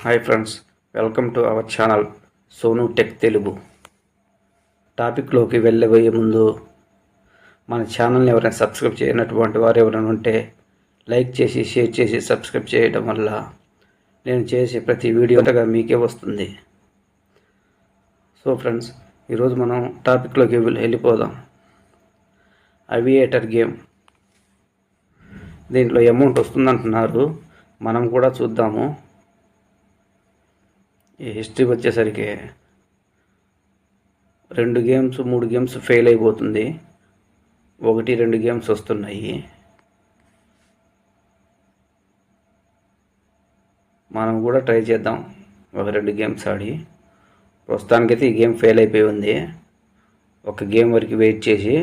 Hi friends, welcome to our channel Sonu tech Telugu. టాపిక్లోకి వెళ్ళబోయే ముందు మన ఛానల్ని ఎవరైనా సబ్స్క్రైబ్ చేయనటువంటి వారు ఎవరైనా ఉంటే లైక్ చేసి షేర్ చేసి సబ్స్క్రైబ్ చేయడం వల్ల నేను చేసే ప్రతి వీడియో మీకే వస్తుంది. సో ఫ్రెండ్స్, ఈరోజు మనం టాపిక్లోకి వెళ్ళిపోదాం. అవియేటర్ గేమ్. దీంట్లో అమౌంట్ వస్తుందంటున్నారు, మనం కూడా చూద్దాము. ఈ హిస్టరీ వచ్చేసరికి 2 గేమ్స్ 3 గేమ్స్ ఫెయిల్ అయిపోతుంది, 1-2 గేమ్స్ వస్తున్నాయి. మనం కూడా ట్రై చేద్దాం, 1-2 గేమ్స్ ఆడి. ప్రస్తుతానికైతే ఈ గేమ్ ఫెయిల్ అయిపోయి ఉంది. ఒక గేమ్ వరకు వెయిట్ చేసి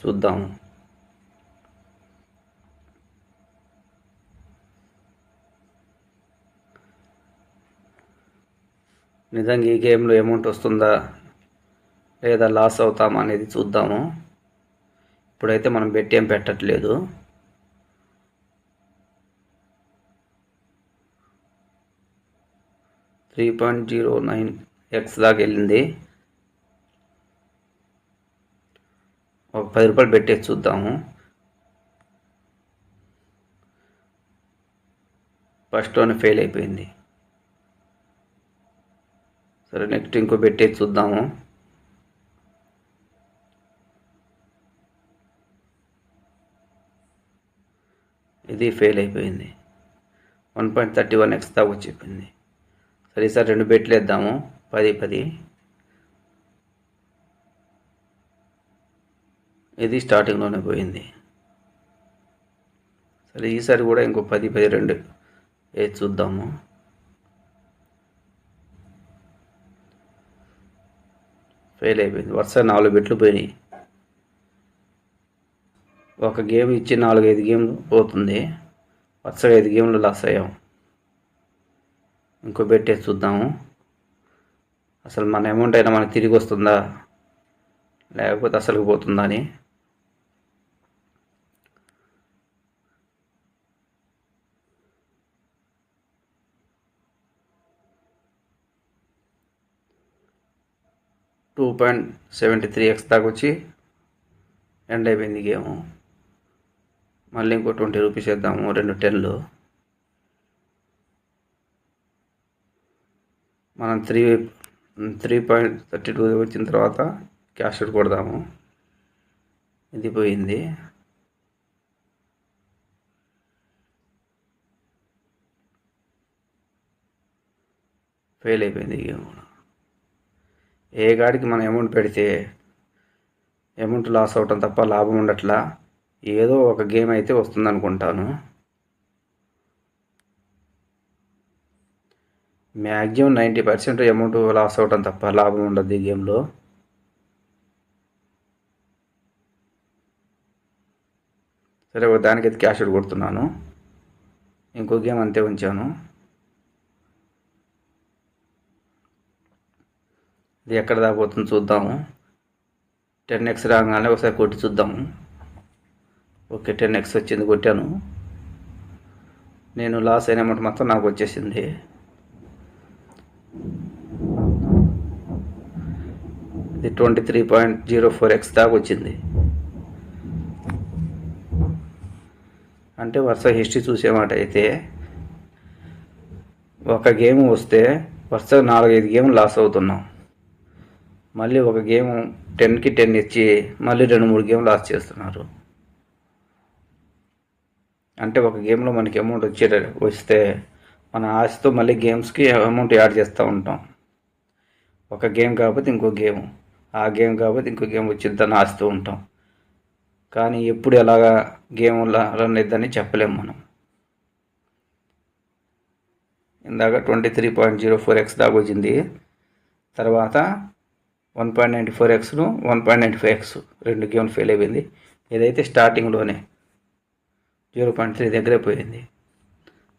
చూద్దాము. నిజంగా ఈ గేమ్లో అమౌంట్ వస్తుందా లేదా లాస్ అవుతామా అనేది చూద్దాము. ఇప్పుడైతే మనం బెట్ ఏం పెట్టట్లేదు. $3.09x దాకా వెళ్ళింది. ఒక ₹10 పెట్టేసి చూద్దాము. ఫస్ట్లోనే ఫెయిల్ అయిపోయింది. సరే, నెక్స్ట్ ఇంకో పెట్టేసి చూద్దాము. ఇది ఫెయిల్ అయిపోయింది. 1.31x దాకా వచ్చింది. సరే, ఈసారి 2 బెట్లు వేద్దాము. 10. ఇది స్టార్టింగ్లోనే పోయింది. సరే, ఈసారి కూడా ఇంకో 10 2 వేసి చూద్దాము. ఫెయిల్ అయిపోయింది. వరుస 4 బెట్లు పోయినాయి. ఒక గేమ్ ఇచ్చి 4-5 గేమ్లు పోతుంది. వరుసగా 5 గేమ్లు లాస్ అయ్యాం. ఇంకో బెట్టేసి చూద్దాము. అసలు మన అమౌంట్ అయినా మనకు తిరిగి వస్తుందా లేకపోతే అసలు పోతుందా అని. $2.73x దాకా వచ్చి ఎండ్ అయిపోయింది గేము. మళ్ళీ ఇంకో ₹20 వేద్దాము. 2 10లు. మనం 3.32 వచ్చిన తర్వాత క్యాష్ కొడదాము. ఇది పోయింది. ఫెయిల్ అయిపోయింది గేమ్. ఏ గాడికి మనం అమౌంట్ పెడితే అమౌంట్ లాస్ అవటం తప్ప లాభం ఉండట్లా. ఏదో ఒక గేమ్ అయితే వస్తుంది అనుకుంటాను. మ్యాక్సిమం 90% అమౌంట్ లాస్ అవటం తప్ప లాభం ఉండదు ఈ గేమ్లో. సరే, ఒక దానికైతే క్యాష్ కొడుతున్నాను. ఇంకో గేమ్ అంతే ఉంచాను. ఇది ఎక్కడ దాకా పోతుంది చూద్దాము. 10x రాగానే ఒకసారి కొట్టి చూద్దాము. ఓకే, 10x వచ్చింది, కొట్టాను. నేను లాస్ అయిన అమౌంట్ మొత్తం నాకు వచ్చేసింది. ఇది 23.04x దాకా వచ్చింది. అంటే వరుస హిస్టరీ చూసేమాట అయితే ఒక గేమ్ వస్తే వరుసగా 4-5 గేమ్ లాస్ అవుతున్నాం. మళ్ళీ ఒక గేమ్ 10కి 10 ఇచ్చి మళ్ళీ 2-3 గేమ్ లాస్ చేస్తున్నారు. అంటే ఒక గేమ్లో మనకి అమౌంట్ వస్తే మన ఆశతో మళ్ళీ గేమ్స్కి అమౌంట్ యాడ్ చేస్తూ ఉంటాం. ఒక గేమ్ కాకపోతే ఇంకో గేమ్, ఆ గేమ్ కాకపోతే ఇంకో గేమ్ వచ్చిద్దని ఆశతో ఉంటాం. కానీ ఎప్పుడు ఎలాగా గేమ్ రన్ అయిద్దని చెప్పలేము మనం. ఇందాక 23.04x దాకా వచ్చింది. తర్వాత 1.94xను 1.95x 2 గేమ్లు ఫెయిల్ అయిపోయింది. ఇదైతే స్టార్టింగ్లోనే 0.3 దగ్గరే పోయింది.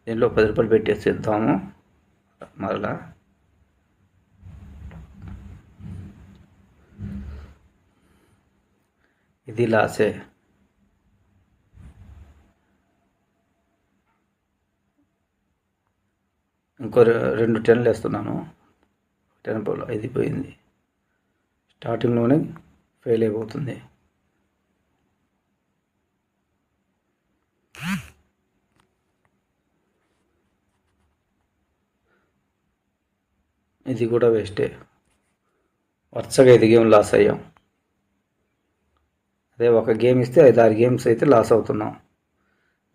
దీంట్లో ₹10 పెట్టేసేద్దాము. మరలా ఇది లాసే. ఇంకో ఇంకో 2 10లు వేస్తున్నాను. 10 పోలు 5 పోయింది. స్టార్టింగ్లోనే ఫెయిల్ అయిపోతుంది. ఇది కూడా వేస్టే. వరుసగా 5 గేమ్ లాస్ అయ్యాం. అదే ఒక గేమ్ ఇస్తే 5-6 గేమ్స్ అయితే లాస్ అవుతున్నాం.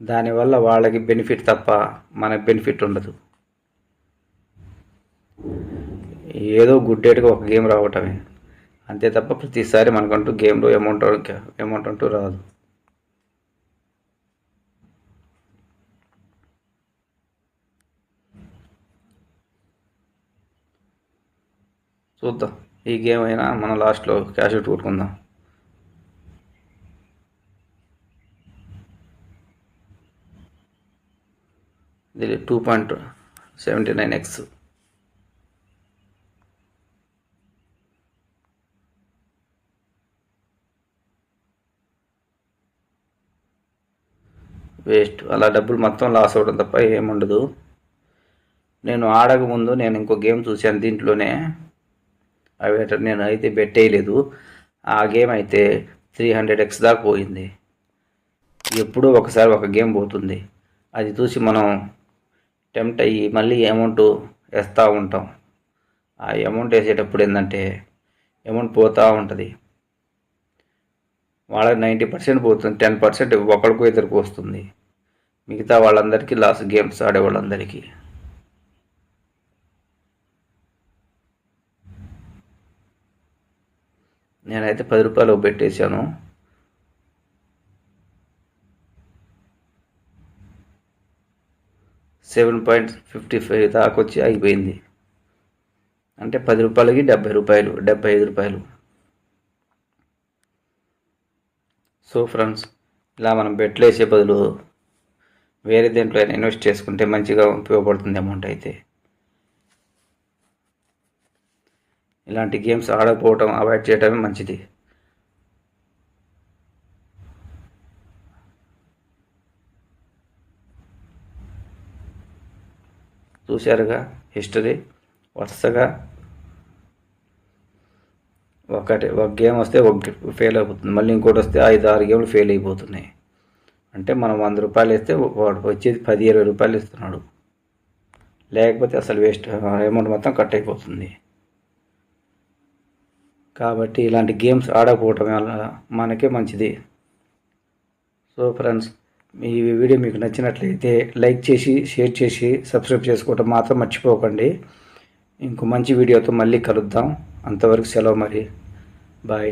దానివల్ల వాళ్ళకి బెనిఫిట్ తప్ప మనకి బెనిఫిట్ ఉండదు. ఏదో గుడ్డేటుగా ఒక గేమ్ రావటమే అంతే తప్ప ప్రతిసారి మనకంటూ గేమ్లో అమౌంట్ అంటూ రాదు. చూద్దాం, ఈ గేమ్ అయినా మనం లాస్ట్లో క్యాష్ అవుట్ కొట్టుకుందాం. ఇది 2.79x. వేస్ట్. అలా డబ్బులు మొత్తం లాస్ అవ్వడం తప్ప ఏముండదు. నేను ఆడకముందు నేను ఇంకో గేమ్ చూశాను దీంట్లోనే. అవి నేను అయితే బెట్ వేయలేదు. ఆ గేమ్ అయితే 300x దాకా పోయింది. ఎప్పుడూ ఒకసారి ఒక గేమ్ పోతుంది. అది చూసి మనం టెంప్ట్ అయ్యి మళ్ళీ అమౌంట్ వేస్తూ ఉంటాం. ఆ అమౌంట్ వేసేటప్పుడు ఏంటంటే అమౌంట్ పోతూ ఉంటుంది. వాళ్ళకి 90% పోతుంది, 10% ఒకరికో ఇద్దరికి వస్తుంది. మిగతా వాళ్ళందరికీ లాస్, గేమ్స్ ఆడే వాళ్ళందరికీ. నేనైతే 10 రూపాయలు పెట్టేశాను. $7.55 దాకా వచ్చి అయిపోయింది. అంటే 10 రూపాయలకి 70 రూపాయలు, 75 రూపాయలు. సో ఫ్రెండ్స్, ఇలా మనం బెట్లు వేసే బదులు వేరే దేంట్లో అయినా ఇన్వెస్ట్ చేసుకుంటే మంచిగా ఉపయోగపడుతుంది అమౌంట్ అయితే. ఇలాంటి గేమ్స్ ఆడకపోవటం, అవాయిడ్ చేయటమే మంచిది. చూశారుగా హిస్టరీ. వరుసగా ఒక గేమ్ వస్తే ఒక ఫెయిల్ అయిపోతుంది, మళ్ళీ ఇంకోటి వస్తే 5-6 గేమ్లు ఫెయిల్ అయిపోతున్నాయి. అంటే మనం 100 రూపాయలు వేస్తే వాడు వచ్చేది 10-20 రూపాయలు ఇస్తున్నాడు. లేకపోతే అసలు వేస్ట్, అమౌంట్ మొత్తం కట్ అయిపోతుంది. కాబట్టి ఇలాంటి గేమ్స్ ఆడకపోవటం వల్ల మనకే మంచిది. సో ఫ్రెండ్స్, ఈ వీడియో మీకు నచ్చినట్లయితే లైక్ చేసి, షేర్ చేసి, సబ్స్క్రైబ్ చేసుకోవటం మాత్రం మర్చిపోకండి. ఇంకో మంచి వీడియోతో మళ్ళీ కలుద్దాం. అంతవరకు సెలవు మరి. బాయ్.